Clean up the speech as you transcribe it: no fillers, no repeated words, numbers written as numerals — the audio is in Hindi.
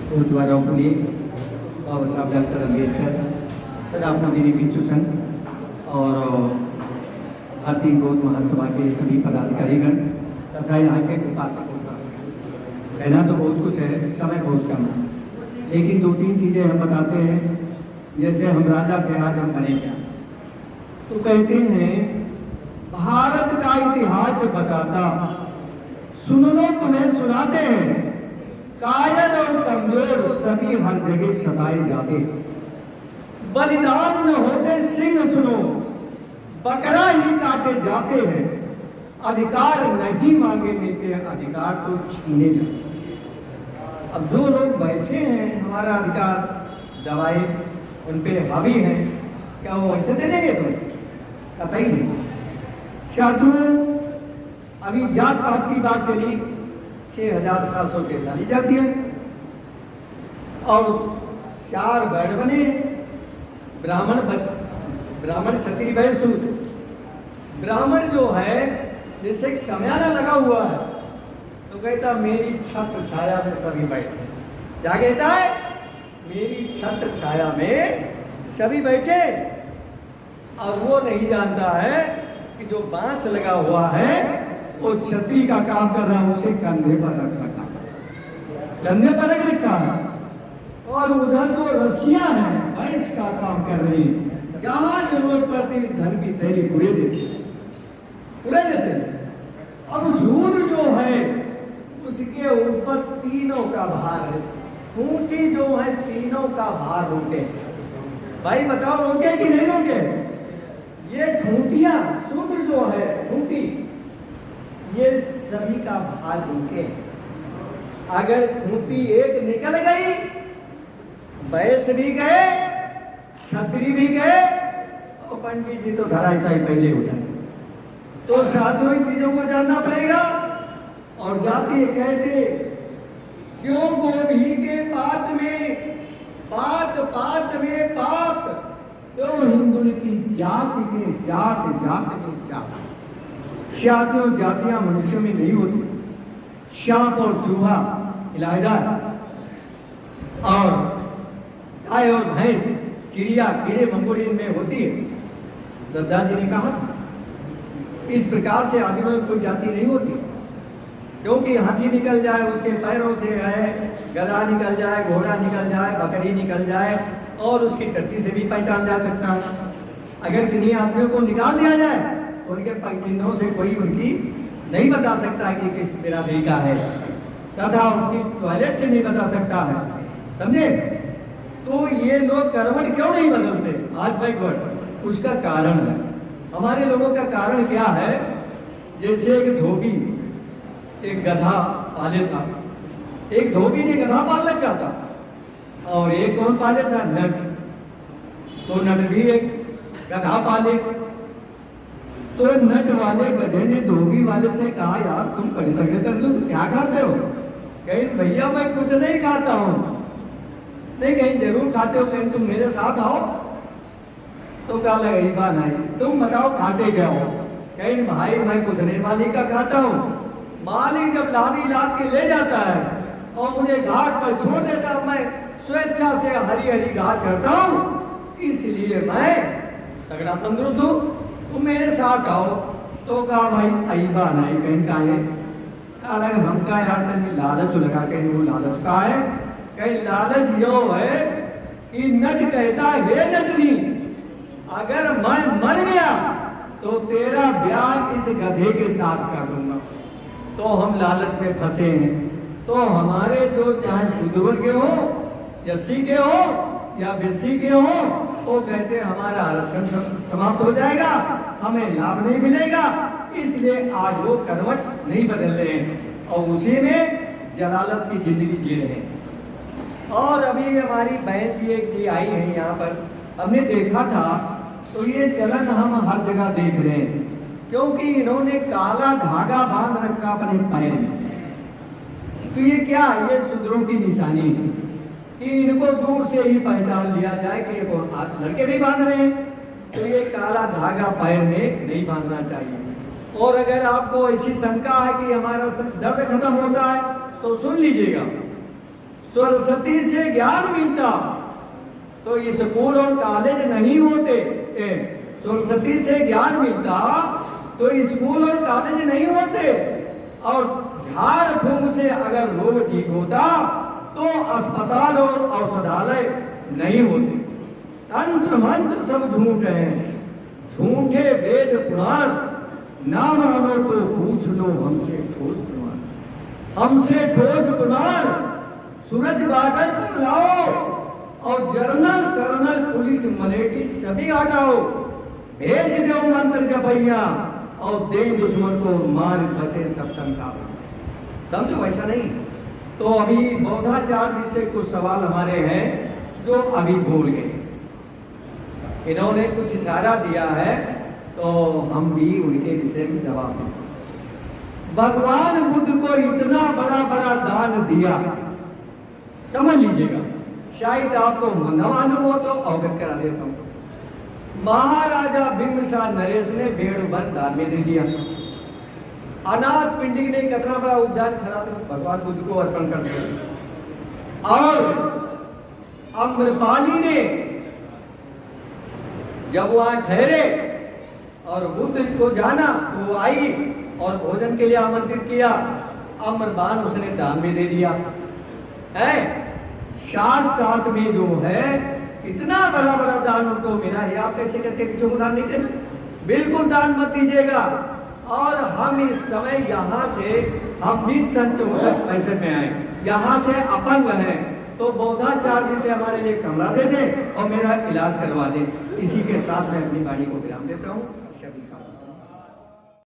गुरुद्वाराओं के लिए बाबा साहब डॉक्टर अम्बेडकर, सदाफनदीनी भिक्षु संघ और भारतीय गौत महासभा के सभी पदाधिकारीगण तथा यहाँ के उपासकों का कहना तो बहुत कुछ है, समय बहुत कम है, लेकिन दो तीन चीज़ें हम बताते हैं। जैसे हम राजा थे, आज हम बने क्या? तो कहते हैं भारत का इतिहास बताता, सुन लो तुम्हें सुनाते हैं, कायर और कमजोर सभी हर जगह सताए जाते, बलिदान न होते सिंह सुनो, बकरा ही काटे जाते हैं, अधिकार नहीं मांगे मिलते, अधिकार तो छीने जाते। अब जो लोग बैठे हैं हमारा अधिकार दबाए, उन पे हावी हैं, क्या वो ऐसे दे देंगे? तो कतई नहीं। छात्रों, अभी जात पात की बात चली, 6,743 जाती है और 4 वर्ण बने, ब्राह्मण क्षत्रिय वैश्य शूद्र। ब्राह्मण जो है जैसे समयाना लगा हुआ है तो कहता मेरी छत्र छाया में सभी बैठे। क्या कहता है? मेरी छत्र छाया में सभी बैठे। और वो नहीं जानता है कि जो बांस लगा हुआ है वो छतरी का काम कर रहा है, उसे कंधे पर रख रखा, कंधे पर रख रखा है, और उधर जो रस्सियां हैं भैंस का काम कर रही, जहां जरूरत पड़ती धन की थैली पूरे देते। अब सूर्य जो है उसके ऊपर तीनों का भार है, खूंटी जो है तीनों का भार रोके। भाई बताओ रोके कि नहीं रोके? ये खूंटियां, सूर्य जो है खूंटी, ये सभी का भार रोके। अगर खूंटी एक निकल गई, वैश्य भी गए, क्षत्रिय भी गए, और पंडित जी तो धराशायी पहले हो जाए। तो साधु इन चीजों को जानना पड़ेगा। और जाति कहते ज्यों गोभी के पात में पात पात में पात, तो हिंदू की जाति के जात जात के जात। जातियों जातियां मनुष्यों में नहीं होती। सांप और चूहा इलायदार, और गाय और भैंस, चिड़िया कीड़े मकोड़े में होती है। दद्दा जी ने कहा था इस प्रकार से आदियों में कोई जाति नहीं होती, क्योंकि हाथी निकल जाए उसके पैरों से है, गधा निकल जाए, घोड़ा निकल जाए, बकरी निकल जाए, और उसकी टट्टी से भी पहचान जा सकता है। अगर किन्हीं आदमियों को निकाल दिया जाए, उनके पग चिन्हों से कोई उनकी नहीं बता सकता कि किस बिरादरी का है, तथा उनकी टॉयलेट से नहीं बता सकता है। समझे? तो ये लोग करवट क्यों नहीं बदलते आज बैकवर्ड? उसका कारण है, हमारे लोगों का कारण क्या है? जैसे एक धोबी एक गधा पाले था, एक धोबी ने गधा पाल रखा था, और एक कौन पाले था? नट। तो नट भी एक गधा पाले। तो नट वाले गधे ने धोबी वाले से कहा, यार तुम बड़े तगड़े कर लो, क्या खाते हो? कहीं भैया मैं कुछ नहीं खाता हूँ। नहीं, कहीं जरूर खाते हो, कहीं तुम मेरे साथ आओ। तो कहा लगा बात नहीं, तुम बताओ खाते क्या हो? कहीं भाई मैं कुछ नहीं, मालिक का खाता हूँ। मालिक जब लादी लाद के ले जाता है और मुझे घाट पर छोड़ देता, मैं स्वेच्छा से हरी हरी घास चढ़ता हूँ, इसलिए मैं तगड़ा तंदुरुस्त हूँ, तुम मेरे साथ आओ। तो कहा भाई अईबा नहीं, कहीं का है? अलग हमका यार तनी लालच लगा, कहीं वो लालच का है? कहीं लालच यो है कि नट कहता है नटनी, अगर मैं मर गया तो तेरा ब्याह इस गधे के साथ कर दूंगा। तो हम लालच में फंसे हैं। तो हमारे जो चाहे शुद्ध के हो या सी के हो या बेसी के हो, वो कहते हैं हमारा आरक्षण समाप्त हो जाएगा, हमें लाभ नहीं मिलेगा, इसलिए आज वो करवट नहीं बदल रहे हैं और उसी में जलालत की जिंदगी जी रहे हैं। और अभी हमारी बहन जी एक जी आई है यहाँ पर, हमने देखा था, तो ये चलन हम हर जगह देख रहे हैं, क्योंकि इन्होंने काला धागा बांध रखा अपने पैर में। तो ये क्या? ये शूद्रों की निशानी है कि इनको दूर से ही पहचान लिया जाए कि ये लड़के भी बांध रहे हैं। तो ये काला धागा पैर में नहीं बांधना चाहिए। और अगर आपको ऐसी शंका है कि हमारा दर्द खत्म होता है तो सुन लीजिएगा, सरस्वती से ज्ञान मिलता तो स्कूल और कॉलेज नहीं होते। सरस्वती से ज्ञान मिलता तो स्कूल और कॉलेज नहीं होते, और झाड़ फूंक से अगर रोग ठीक होता तो अस्पताल और औषधालय नहीं होते। तंत्र मंत्र सब झूठ हैं, झूठे वेद पुराण, ना मानो तो पूछ लो हमसे ठोस प्रमाण। हमसे ठोस प्रमाण सूरज बादल पर लाओ, और जर्नल कर्नल पुलिस मलेटी सभी हटाओ। भेज दो मंत्र जपैया, और दे दुश्मन को मार बचे सप्तम का। समझो ऐसा नहीं। तो अभी बौद्धाचार्य से कुछ सवाल हमारे हैं जो अभी भूल गए। इन्होंने कुछ इशारा दिया है तो हम भी उनके विषय में जवाब दें। भगवान बुद्ध को इतना बड़ा बड़ा दान दिया, समझ लीजिएगा, शायद आपको न मालूम हो तो अवगत करा देता हूं। महाराजा बिंबिसार नरेश ने भेड़ वन दान में दे दिया। अनाथ पिंडिक ने कितना बड़ा उद्यान खड़ा भगवान बुद्ध को अर्पण कर दिया। और अम्रपाली ने जब वहां ठहरे और बुद्ध को जाना तो वो आई और भोजन के लिए आमंत्रित किया। अम्रपान उसने दान में दे दिया है। साथ साथ में जो है इतना बड़ा बड़ा दान उनको मिला है। आप कैसे कहते हैं जो दान नहीं देना? बिल्कुल दान मत दीजिएगा। और हम इस समय यहाँ से हम 1964 में आए, यहाँ से अपंग हैं, तो बौद्धाचार्य से हमारे लिए कमरा दे दें और मेरा इलाज करवा दें। इसी के साथ मैं अपनी वाणी को विराम देता हूँ। सभी का